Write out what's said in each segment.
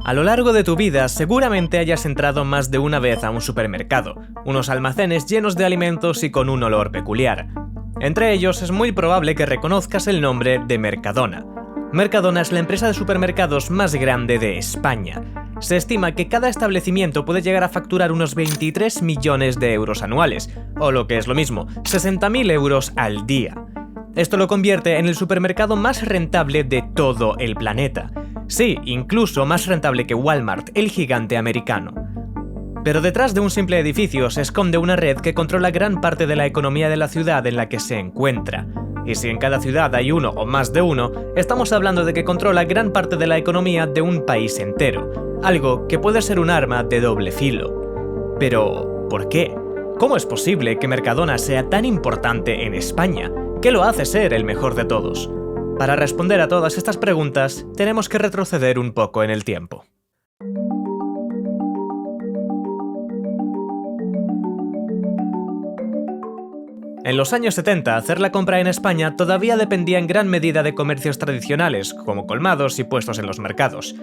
A lo largo de tu vida seguramente hayas entrado más de una vez a un supermercado, unos almacenes llenos de alimentos y con un olor peculiar. Entre ellos es muy probable que reconozcas el nombre de Mercadona. Mercadona es la empresa de supermercados más grande de España. Se estima que cada establecimiento puede llegar a facturar unos 23 millones de euros anuales, o lo que es lo mismo, 60.000 euros al día. Esto lo convierte en el supermercado más rentable de todo el planeta. Sí, incluso más rentable que Walmart, el gigante americano. Pero detrás de un simple edificio se esconde una red que controla gran parte de la economía de la ciudad en la que se encuentra. Y si en cada ciudad hay uno o más de uno, estamos hablando de que controla gran parte de la economía de un país entero, algo que puede ser un arma de doble filo. Pero, ¿por qué? ¿Cómo es posible que Mercadona sea tan importante en España? ¿Qué lo hace ser el mejor de todos? Para responder a todas estas preguntas, tenemos que retroceder un poco en el tiempo. En los años 70, hacer la compra en España todavía dependía en gran medida de comercios tradicionales, como colmados y puestos en los mercados.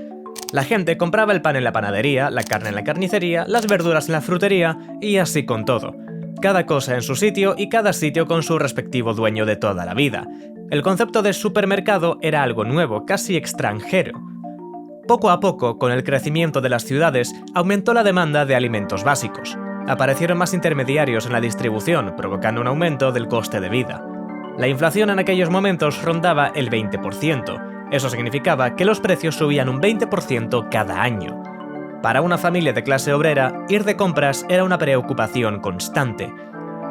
La gente compraba el pan en la panadería, la carne en la carnicería, las verduras en la frutería y así con todo. Cada cosa en su sitio y cada sitio con su respectivo dueño de toda la vida. El concepto de supermercado era algo nuevo, casi extranjero. Poco a poco, con el crecimiento de las ciudades, aumentó la demanda de alimentos básicos. Aparecieron más intermediarios en la distribución, provocando un aumento del coste de vida. La inflación en aquellos momentos rondaba el 20%. Eso significaba que los precios subían un 20% cada año. Para una familia de clase obrera, ir de compras era una preocupación constante.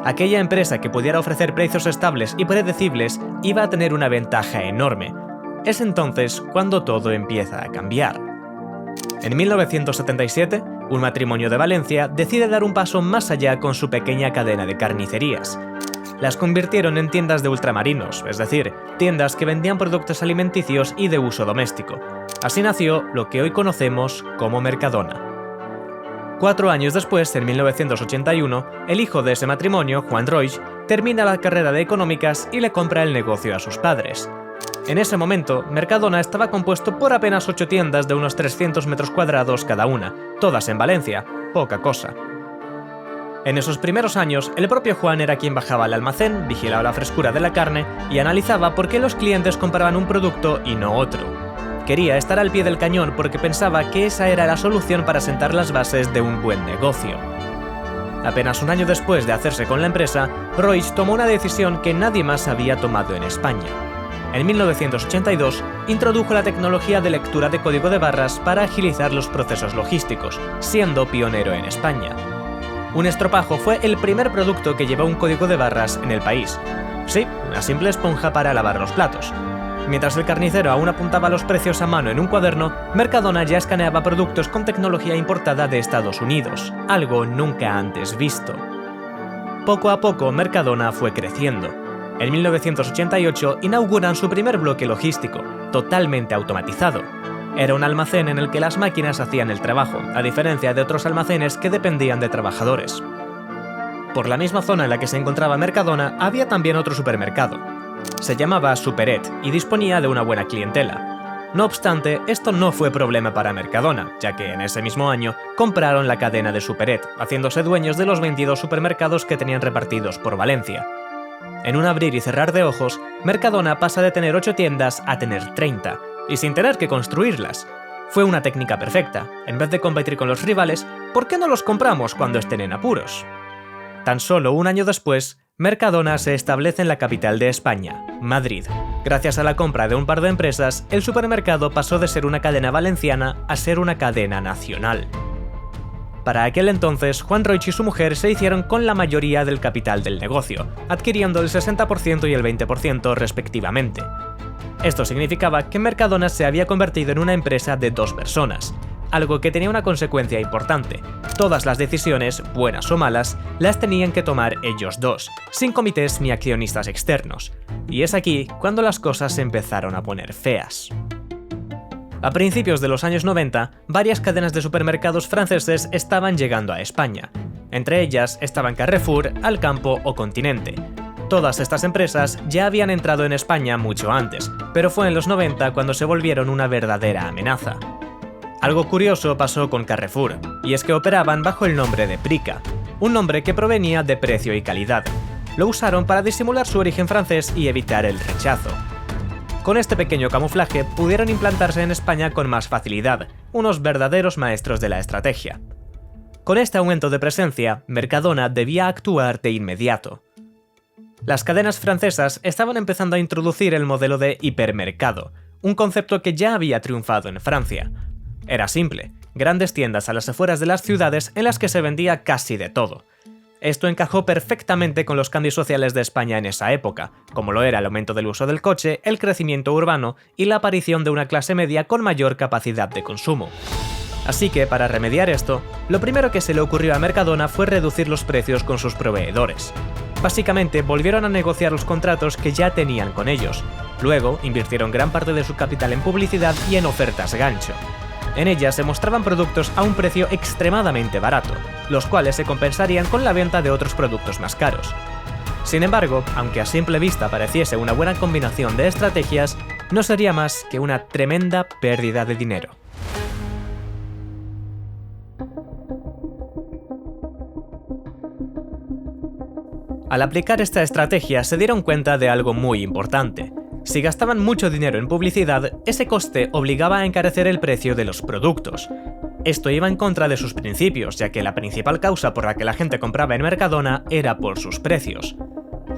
Aquella empresa que pudiera ofrecer precios estables y predecibles iba a tener una ventaja enorme. Es entonces cuando todo empieza a cambiar. En 1977, un matrimonio de Valencia decide dar un paso más allá con su pequeña cadena de carnicerías. Las convirtieron en tiendas de ultramarinos, es decir, tiendas que vendían productos alimenticios y de uso doméstico. Así nació lo que hoy conocemos como Mercadona. 4 años después, en 1981, el hijo de ese matrimonio, Juan Roig, termina la carrera de económicas y le compra el negocio a sus padres. En ese momento, Mercadona estaba compuesto por apenas 8 tiendas de unos 300 metros cuadrados cada una, todas en Valencia, poca cosa. En esos primeros años, el propio Juan era quien bajaba al almacén, vigilaba la frescura de la carne y analizaba por qué los clientes compraban un producto y no otro. Quería estar al pie del cañón porque pensaba que esa era la solución para sentar las bases de un buen negocio. Apenas un año después de hacerse con la empresa, Roig tomó una decisión que nadie más había tomado en España. En 1982, introdujo la tecnología de lectura de código de barras para agilizar los procesos logísticos, siendo pionero en España. Un estropajo fue el primer producto que llevó un código de barras en el país. Sí, una simple esponja para lavar los platos. Mientras el carnicero aún apuntaba los precios a mano en un cuaderno, Mercadona ya escaneaba productos con tecnología importada de Estados Unidos, algo nunca antes visto. Poco a poco, Mercadona fue creciendo. En 1988 inauguran su primer bloque logístico, totalmente automatizado. Era un almacén en el que las máquinas hacían el trabajo, a diferencia de otros almacenes que dependían de trabajadores. Por la misma zona en la que se encontraba Mercadona había también otro supermercado. Se llamaba Superet y disponía de una buena clientela. No obstante, esto no fue problema para Mercadona, ya que en ese mismo año compraron la cadena de Superet, haciéndose dueños de los 22 supermercados que tenían repartidos por Valencia. En un abrir y cerrar de ojos, Mercadona pasa de tener 8 tiendas a tener 30, y sin tener que construirlas. Fue una técnica perfecta. En vez de competir con los rivales, ¿por qué no los compramos cuando estén en apuros? Tan solo un año después, Mercadona se establece en la capital de España, Madrid. Gracias a la compra de un par de empresas, el supermercado pasó de ser una cadena valenciana a ser una cadena nacional. Para aquel entonces, Juan Roig y su mujer se hicieron con la mayoría del capital del negocio, adquiriendo el 60% y el 20% respectivamente. Esto significaba que Mercadona se había convertido en una empresa de 2 personas, algo que tenía una consecuencia importante. Todas las decisiones, buenas o malas, las tenían que tomar ellos dos, sin comités ni accionistas externos. Y es aquí cuando las cosas se empezaron a poner feas. A principios de los años 90, varias cadenas de supermercados franceses estaban llegando a España. Entre ellas estaban Carrefour, Alcampo o Continente. Todas estas empresas ya habían entrado en España mucho antes, pero fue en los 90 cuando se volvieron una verdadera amenaza. Algo curioso pasó con Carrefour, y es que operaban bajo el nombre de Prica, un nombre que provenía de precio y calidad. Lo usaron para disimular su origen francés y evitar el rechazo. Con este pequeño camuflaje pudieron implantarse en España con más facilidad, unos verdaderos maestros de la estrategia. Con este aumento de presencia, Mercadona debía actuar de inmediato. Las cadenas francesas estaban empezando a introducir el modelo de hipermercado, un concepto que ya había triunfado en Francia. Era simple, grandes tiendas a las afueras de las ciudades en las que se vendía casi de todo. Esto encajó perfectamente con los cambios sociales de España en esa época, como lo era el aumento del uso del coche, el crecimiento urbano y la aparición de una clase media con mayor capacidad de consumo. Así que, para remediar esto, lo primero que se le ocurrió a Mercadona fue reducir los precios con sus proveedores. Básicamente, volvieron a negociar los contratos que ya tenían con ellos. Luego, invirtieron gran parte de su capital en publicidad y en ofertas gancho. En ellas se mostraban productos a un precio extremadamente barato, los cuales se compensarían con la venta de otros productos más caros. Sin embargo, aunque a simple vista pareciese una buena combinación de estrategias, no sería más que una tremenda pérdida de dinero. Al aplicar esta estrategia se dieron cuenta de algo muy importante. Si gastaban mucho dinero en publicidad, ese coste obligaba a encarecer el precio de los productos. Esto iba en contra de sus principios, ya que la principal causa por la que la gente compraba en Mercadona era por sus precios.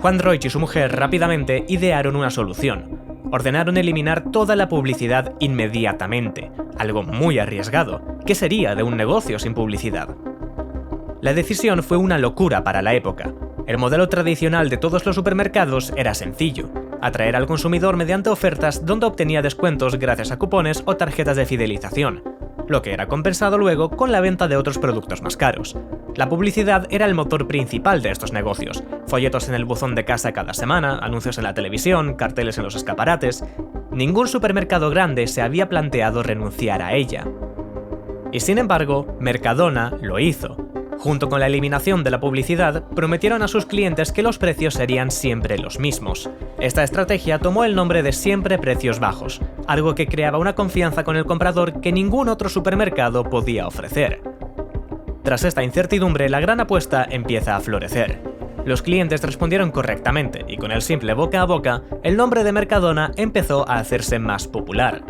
Juan Roig y su mujer rápidamente idearon una solución. Ordenaron eliminar toda la publicidad inmediatamente, algo muy arriesgado. ¿Qué sería de un negocio sin publicidad? La decisión fue una locura para la época. El modelo tradicional de todos los supermercados era sencillo: atraer al consumidor mediante ofertas donde obtenía descuentos gracias a cupones o tarjetas de fidelización, lo que era compensado luego con la venta de otros productos más caros. La publicidad era el motor principal de estos negocios: folletos en el buzón de casa cada semana, anuncios en la televisión, carteles en los escaparates. Ningún supermercado grande se había planteado renunciar a ella. Y sin embargo, Mercadona lo hizo. Junto con la eliminación de la publicidad, prometieron a sus clientes que los precios serían siempre los mismos. Esta estrategia tomó el nombre de Siempre Precios Bajos, algo que creaba una confianza con el comprador que ningún otro supermercado podía ofrecer. Tras esta incertidumbre, la gran apuesta empieza a florecer. Los clientes respondieron correctamente y con el simple boca a boca, el nombre de Mercadona empezó a hacerse más popular.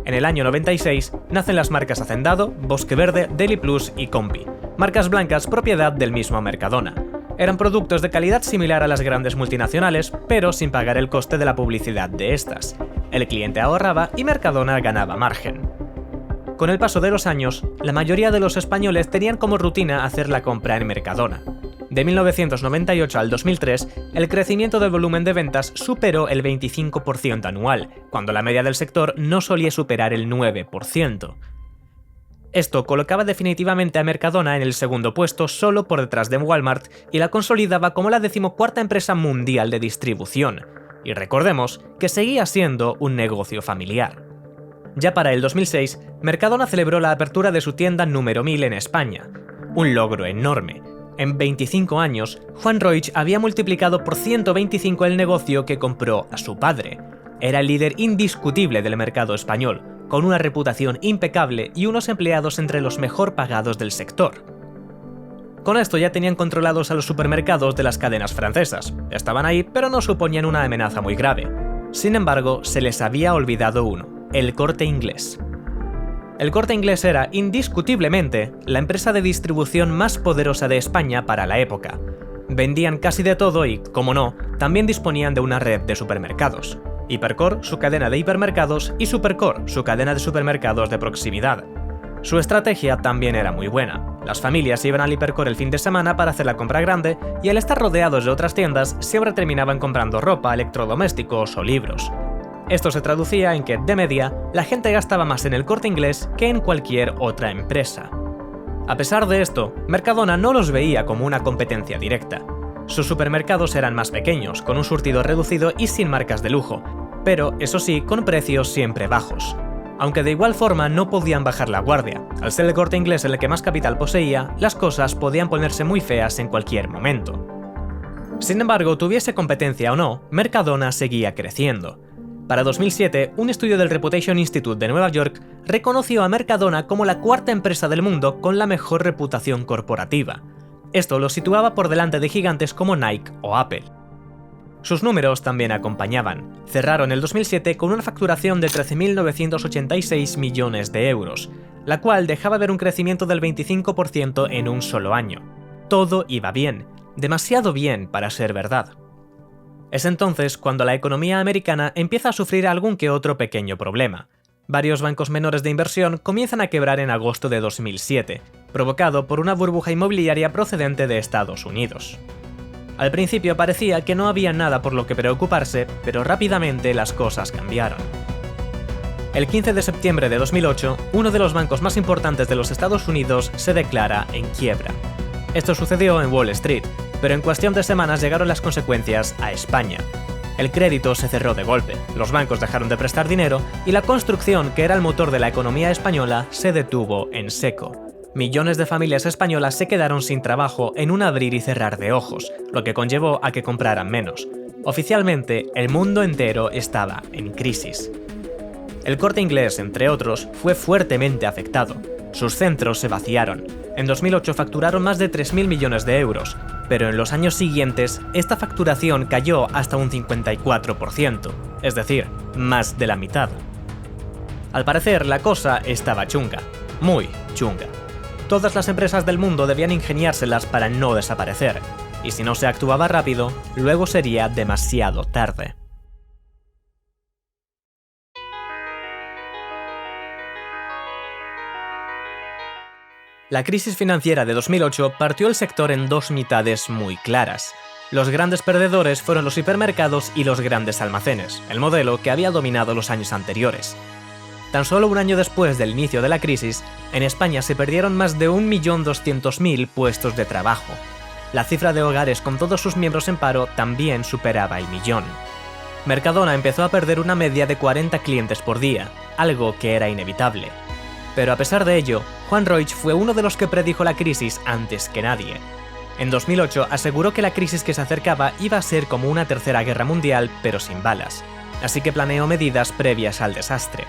En el año 96 nacen las marcas Hacendado, Bosque Verde, Deli Plus y Combi, marcas blancas propiedad del mismo Mercadona. Eran productos de calidad similar a las grandes multinacionales, pero sin pagar el coste de la publicidad de estas. El cliente ahorraba y Mercadona ganaba margen. Con el paso de los años, la mayoría de los españoles tenían como rutina hacer la compra en Mercadona. De 1998 al 2003, el crecimiento del volumen de ventas superó el 25% anual, cuando la media del sector no solía superar el 9%. Esto colocaba definitivamente a Mercadona en el segundo puesto solo por detrás de Walmart y la consolidaba como la 14ª empresa mundial de distribución. Y recordemos que seguía siendo un negocio familiar. Ya para el 2006, Mercadona celebró la apertura de su tienda número 1000 en España. Un logro enorme. En 25 años, Juan Roig había multiplicado por 125 el negocio que compró a su padre. Era el líder indiscutible del mercado español, con una reputación impecable y unos empleados entre los mejor pagados del sector. Con esto ya tenían controlados a los supermercados de las cadenas francesas. Estaban ahí, pero no suponían una amenaza muy grave. Sin embargo, se les había olvidado uno: el Corte Inglés. El Corte Inglés era, indiscutiblemente, la empresa de distribución más poderosa de España para la época. Vendían casi de todo y, como no, también disponían de una red de supermercados. Hipercor, su cadena de hipermercados, y Supercor, su cadena de supermercados de proximidad. Su estrategia también era muy buena. Las familias iban al Hipercor el fin de semana para hacer la compra grande y al estar rodeados de otras tiendas siempre terminaban comprando ropa, electrodomésticos o libros. Esto se traducía en que, de media, la gente gastaba más en el Corte Inglés que en cualquier otra empresa. A pesar de esto, Mercadona no los veía como una competencia directa. Sus supermercados eran más pequeños, con un surtido reducido y sin marcas de lujo, pero, eso sí, con precios siempre bajos. Aunque de igual forma no podían bajar la guardia. Al ser el Corte Inglés el que más capital poseía, las cosas podían ponerse muy feas en cualquier momento. Sin embargo, tuviese competencia o no, Mercadona seguía creciendo. Para 2007, un estudio del Reputation Institute de Nueva York reconoció a Mercadona como la cuarta empresa del mundo con la mejor reputación corporativa. Esto lo situaba por delante de gigantes como Nike o Apple. Sus números también acompañaban. Cerraron el 2007 con una facturación de 13.986 millones de euros, la cual dejaba ver un crecimiento del 25% en un solo año. Todo iba bien, demasiado bien para ser verdad. Es entonces cuando la economía americana empieza a sufrir algún que otro pequeño problema. Varios bancos menores de inversión comienzan a quebrar en agosto de 2007, provocado por una burbuja inmobiliaria procedente de Estados Unidos. Al principio parecía que no había nada por lo que preocuparse, pero rápidamente las cosas cambiaron. El 15 de septiembre de 2008, uno de los bancos más importantes de los Estados Unidos se declara en quiebra. Esto sucedió en Wall Street, pero en cuestión de semanas llegaron las consecuencias a España. El crédito se cerró de golpe, los bancos dejaron de prestar dinero y la construcción, que era el motor de la economía española, se detuvo en seco. Millones de familias españolas se quedaron sin trabajo en un abrir y cerrar de ojos, lo que conllevó a que compraran menos. Oficialmente, el mundo entero estaba en crisis. El Corte Inglés, entre otros, fue fuertemente afectado. Sus centros se vaciaron. En 2008 facturaron más de 3.000 millones de euros, pero en los años siguientes esta facturación cayó hasta un 54%, es decir, más de la mitad. Al parecer, la cosa estaba chunga, muy chunga. Todas las empresas del mundo debían ingeniárselas para no desaparecer, y si no se actuaba rápido, luego sería demasiado tarde. La crisis financiera de 2008 partió el sector en dos mitades muy claras. Los grandes perdedores fueron los hipermercados y los grandes almacenes, el modelo que había dominado los años anteriores. Tan solo un año después del inicio de la crisis, en España se perdieron más de 1.200.000 puestos de trabajo. La cifra de hogares con todos sus miembros en paro también superaba el millón. Mercadona empezó a perder una media de 40 clientes por día, algo que era inevitable. Pero a pesar de ello, Juan Roig fue uno de los que predijo la crisis antes que nadie. En 2008 aseguró que la crisis que se acercaba iba a ser como una tercera guerra mundial, pero sin balas, así que planeó medidas previas al desastre.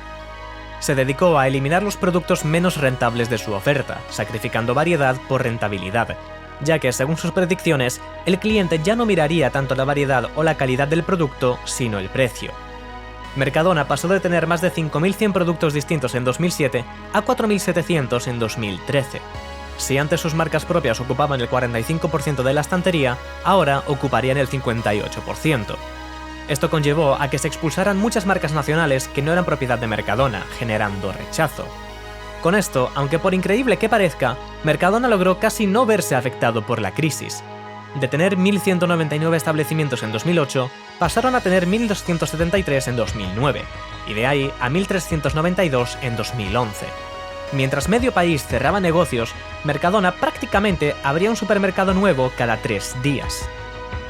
Se dedicó a eliminar los productos menos rentables de su oferta, sacrificando variedad por rentabilidad, ya que, según sus predicciones, el cliente ya no miraría tanto la variedad o la calidad del producto, sino el precio. Mercadona pasó de tener más de 5.100 productos distintos en 2007 a 4.700 en 2013. Si antes sus marcas propias ocupaban el 45% de la estantería, ahora ocuparían el 58%. Esto conllevó a que se expulsaran muchas marcas nacionales que no eran propiedad de Mercadona, generando rechazo. Con esto, aunque por increíble que parezca, Mercadona logró casi no verse afectado por la crisis. De tener 1.199 establecimientos en 2008, pasaron a tener 1.273 en 2009, y de ahí a 1.392 en 2011. Mientras medio país cerraba negocios, Mercadona prácticamente abría un supermercado nuevo cada 3 días.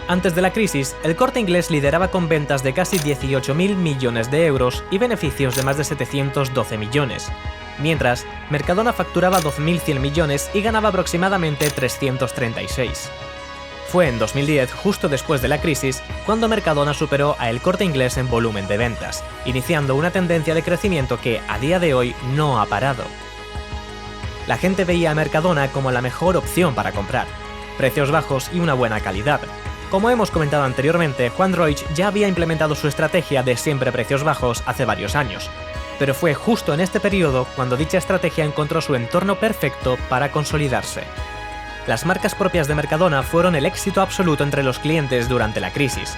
Antes de la crisis, el Corte Inglés lideraba con ventas de casi 18.000 millones de euros y beneficios de más de 712 millones, mientras Mercadona facturaba 12.100 millones y ganaba aproximadamente 336. Fue en 2010, justo después de la crisis, cuando Mercadona superó a El Corte Inglés en volumen de ventas, iniciando una tendencia de crecimiento que, a día de hoy, no ha parado. La gente veía a Mercadona como la mejor opción para comprar, precios bajos y una buena calidad. Como hemos comentado anteriormente, Juan Roig ya había implementado su estrategia de siempre precios bajos hace varios años, pero fue justo en este periodo cuando dicha estrategia encontró su entorno perfecto para consolidarse. Las marcas propias de Mercadona fueron el éxito absoluto entre los clientes durante la crisis.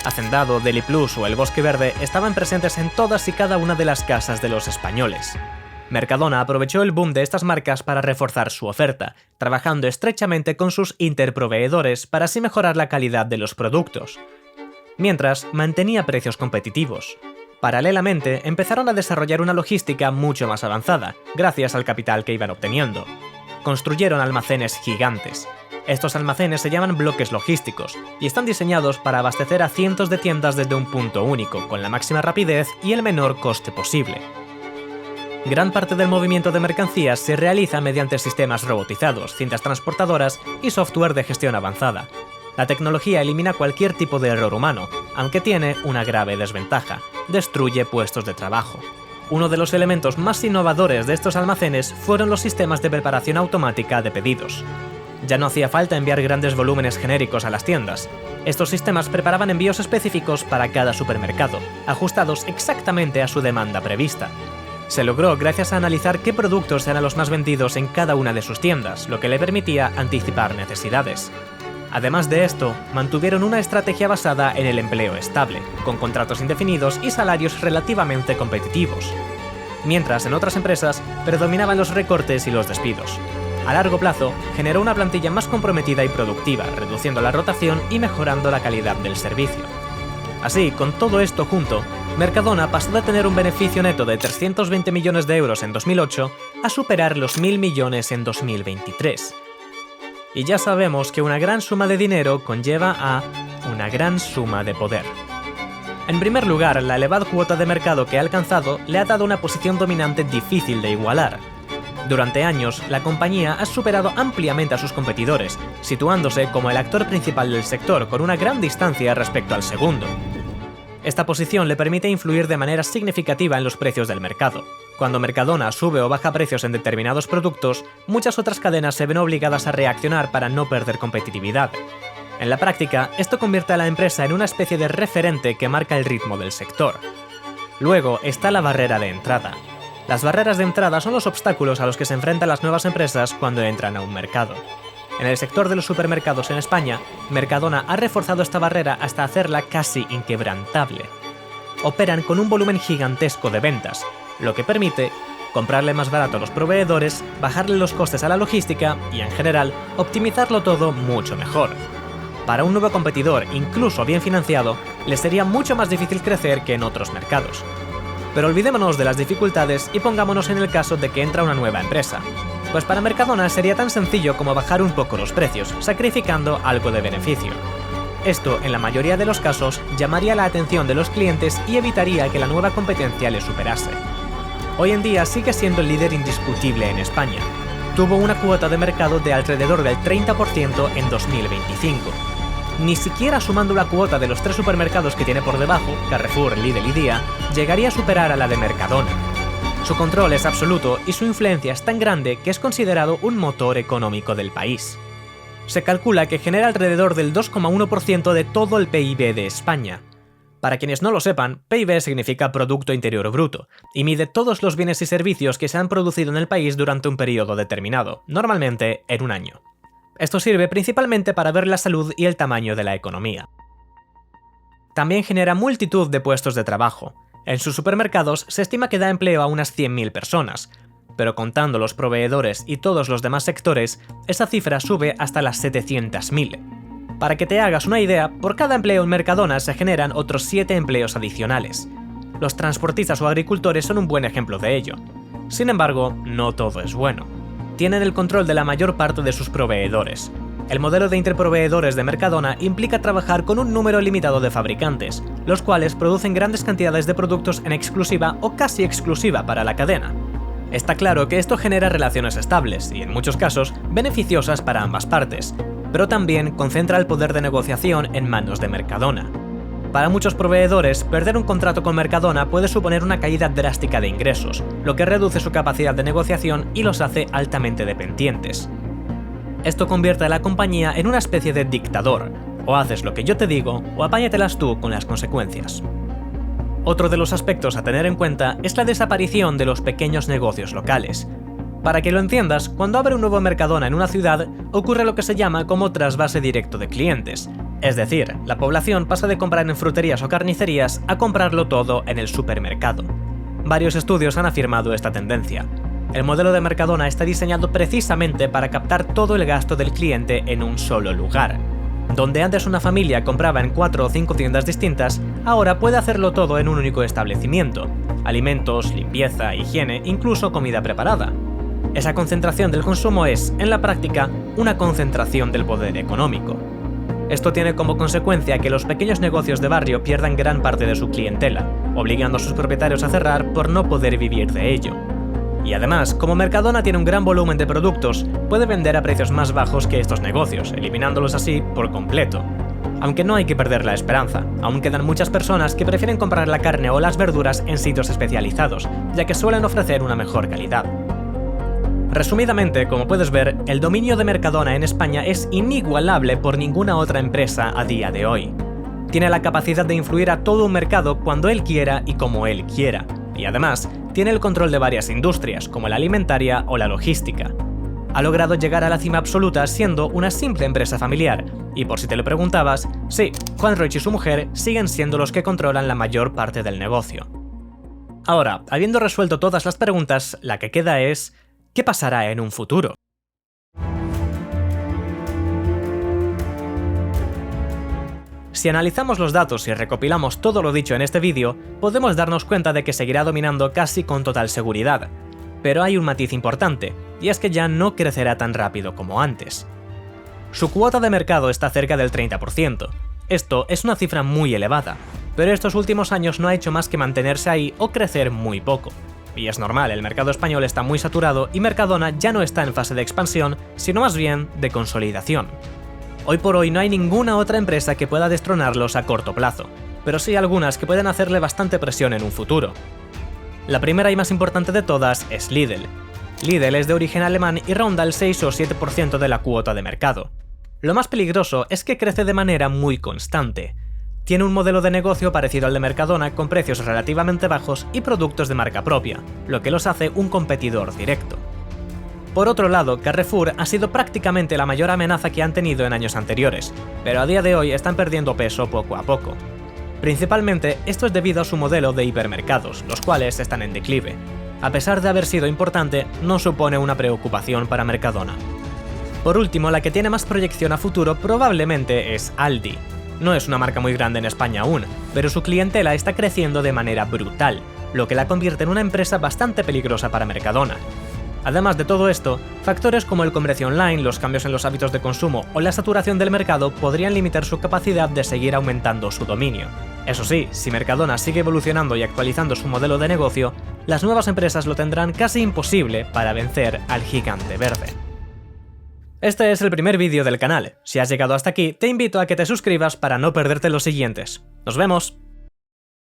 Hacendado, Deli Plus o El Bosque Verde estaban presentes en todas y cada una de las casas de los españoles. Mercadona aprovechó el boom de estas marcas para reforzar su oferta, trabajando estrechamente con sus interproveedores para así mejorar la calidad de los productos, mientras mantenía precios competitivos. Paralelamente, empezaron a desarrollar una logística mucho más avanzada, gracias al capital que iban obteniendo. Construyeron almacenes gigantes. Estos almacenes se llaman bloques logísticos y están diseñados para abastecer a cientos de tiendas desde un punto único, con la máxima rapidez y el menor coste posible. Gran parte del movimiento de mercancías se realiza mediante sistemas robotizados, cintas transportadoras y software de gestión avanzada. La tecnología elimina cualquier tipo de error humano, aunque tiene una grave desventaja: destruye puestos de trabajo. Uno de los elementos más innovadores de estos almacenes fueron los sistemas de preparación automática de pedidos. Ya no hacía falta enviar grandes volúmenes genéricos a las tiendas. Estos sistemas preparaban envíos específicos para cada supermercado, ajustados exactamente a su demanda prevista. Se logró gracias a analizar qué productos eran los más vendidos en cada una de sus tiendas, lo que le permitía anticipar necesidades. Además de esto, mantuvieron una estrategia basada en el empleo estable, con contratos indefinidos y salarios relativamente competitivos. Mientras en otras empresas predominaban los recortes y los despidos. A largo plazo, generó una plantilla más comprometida y productiva, reduciendo la rotación y mejorando la calidad del servicio. Así, con todo esto junto, Mercadona pasó de tener un beneficio neto de 320 millones de euros en 2008 a superar los 1.000 millones en 2023. Y ya sabemos que una gran suma de dinero conlleva a una gran suma de poder. En primer lugar, la elevada cuota de mercado que ha alcanzado le ha dado una posición dominante difícil de igualar. Durante años, la compañía ha superado ampliamente a sus competidores, situándose como el actor principal del sector con una gran distancia respecto al segundo. Esta posición le permite influir de manera significativa en los precios del mercado. Cuando Mercadona sube o baja precios en determinados productos, muchas otras cadenas se ven obligadas a reaccionar para no perder competitividad. En la práctica, esto convierte a la empresa en una especie de referente que marca el ritmo del sector. Luego está la barrera de entrada. Las barreras de entrada son los obstáculos a los que se enfrentan las nuevas empresas cuando entran a un mercado. En el sector de los supermercados en España, Mercadona ha reforzado esta barrera hasta hacerla casi inquebrantable. Operan con un volumen gigantesco de ventas, lo que permite comprarle más barato a los proveedores, bajarle los costes a la logística y, en general, optimizarlo todo mucho mejor. Para un nuevo competidor, incluso bien financiado, le sería mucho más difícil crecer que en otros mercados. Pero olvidémonos de las dificultades y pongámonos en el caso de que entra una nueva empresa. Pues para Mercadona sería tan sencillo como bajar un poco los precios, sacrificando algo de beneficio. Esto, en la mayoría de los casos, llamaría la atención de los clientes y evitaría que la nueva competencia le superase. Hoy en día sigue siendo el líder indiscutible en España. Tuvo una cuota de mercado de alrededor del 30% en 2025. Ni siquiera sumando la cuota de los 3 supermercados que tiene por debajo, Carrefour, Lidl y Día, llegaría a superar a la de Mercadona. Su control es absoluto y su influencia es tan grande que es considerado un motor económico del país. Se calcula que genera alrededor del 2,1% de todo el PIB de España. Para quienes no lo sepan, PIB significa Producto Interior Bruto, y mide todos los bienes y servicios que se han producido en el país durante un periodo determinado, normalmente en un año. Esto sirve principalmente para ver la salud y el tamaño de la economía. También genera multitud de puestos de trabajo. En sus supermercados se estima que da empleo a unas 100.000 personas, pero contando los proveedores y todos los demás sectores, esa cifra sube hasta las 700.000. Para que te hagas una idea, por cada empleo en Mercadona se generan otros 7 empleos adicionales. Los transportistas o agricultores son un buen ejemplo de ello. Sin embargo, no todo es bueno. Tienen el control de la mayor parte de sus proveedores. El modelo de interproveedores de Mercadona implica trabajar con un número limitado de fabricantes, los cuales producen grandes cantidades de productos en exclusiva o casi exclusiva para la cadena. Está claro que esto genera relaciones estables y, en muchos casos, beneficiosas para ambas partes, pero también concentra el poder de negociación en manos de Mercadona. Para muchos proveedores, perder un contrato con Mercadona puede suponer una caída drástica de ingresos, lo que reduce su capacidad de negociación y los hace altamente dependientes. Esto convierte a la compañía en una especie de dictador. O haces lo que yo te digo, o apáñatelas tú con las consecuencias. Otro de los aspectos a tener en cuenta es la desaparición de los pequeños negocios locales. Para que lo entiendas, cuando abre un nuevo Mercadona en una ciudad, ocurre lo que se llama como trasvase directo de clientes. Es decir, la población pasa de comprar en fruterías o carnicerías a comprarlo todo en el supermercado. Varios estudios han afirmado esta tendencia. El modelo de Mercadona está diseñado precisamente para captar todo el gasto del cliente en un solo lugar. Donde antes una familia compraba en 4 o 5 tiendas distintas, ahora puede hacerlo todo en un único establecimiento. Alimentos, limpieza, higiene, incluso comida preparada. Esa concentración del consumo es, en la práctica, una concentración del poder económico. Esto tiene como consecuencia que los pequeños negocios de barrio pierdan gran parte de su clientela, obligando a sus propietarios a cerrar por no poder vivir de ello. Y además, como Mercadona tiene un gran volumen de productos, puede vender a precios más bajos que estos negocios, eliminándolos así por completo. Aunque no hay que perder la esperanza, aún quedan muchas personas que prefieren comprar la carne o las verduras en sitios especializados, ya que suelen ofrecer una mejor calidad. Resumidamente, como puedes ver, el dominio de Mercadona en España es inigualable por ninguna otra empresa a día de hoy. Tiene la capacidad de influir a todo un mercado cuando él quiera y como él quiera, y además tiene el control de varias industrias, como la alimentaria o la logística. Ha logrado llegar a la cima absoluta siendo una simple empresa familiar, y por si te lo preguntabas, sí, Juan Roig y su mujer siguen siendo los que controlan la mayor parte del negocio. Ahora, habiendo resuelto todas las preguntas, la que queda es, ¿qué pasará en un futuro? Si analizamos los datos y recopilamos todo lo dicho en este vídeo, podemos darnos cuenta de que seguirá dominando casi con total seguridad. Pero hay un matiz importante, y es que ya no crecerá tan rápido como antes. Su cuota de mercado está cerca del 30%. Esto es una cifra muy elevada, pero estos últimos años no ha hecho más que mantenerse ahí o crecer muy poco. Y es normal, el mercado español está muy saturado y Mercadona ya no está en fase de expansión, sino más bien de consolidación. Hoy por hoy no hay ninguna otra empresa que pueda destronarlos a corto plazo, pero sí algunas que pueden hacerle bastante presión en un futuro. La primera y más importante de todas es Lidl. Lidl es de origen alemán y ronda el 6 o 7% de la cuota de mercado. Lo más peligroso es que crece de manera muy constante. Tiene un modelo de negocio parecido al de Mercadona con precios relativamente bajos y productos de marca propia, lo que los hace un competidor directo. Por otro lado, Carrefour ha sido prácticamente la mayor amenaza que han tenido en años anteriores, pero a día de hoy están perdiendo peso poco a poco. Principalmente esto es debido a su modelo de hipermercados, los cuales están en declive. A pesar de haber sido importante, no supone una preocupación para Mercadona. Por último, la que tiene más proyección a futuro probablemente es Aldi. No es una marca muy grande en España aún, pero su clientela está creciendo de manera brutal, lo que la convierte en una empresa bastante peligrosa para Mercadona. Además de todo esto, factores como el comercio online, los cambios en los hábitos de consumo o la saturación del mercado podrían limitar su capacidad de seguir aumentando su dominio. Eso sí, si Mercadona sigue evolucionando y actualizando su modelo de negocio, las nuevas empresas lo tendrán casi imposible para vencer al gigante verde. Este es el primer vídeo del canal. Si has llegado hasta aquí, te invito a que te suscribas para no perderte los siguientes. ¡Nos vemos!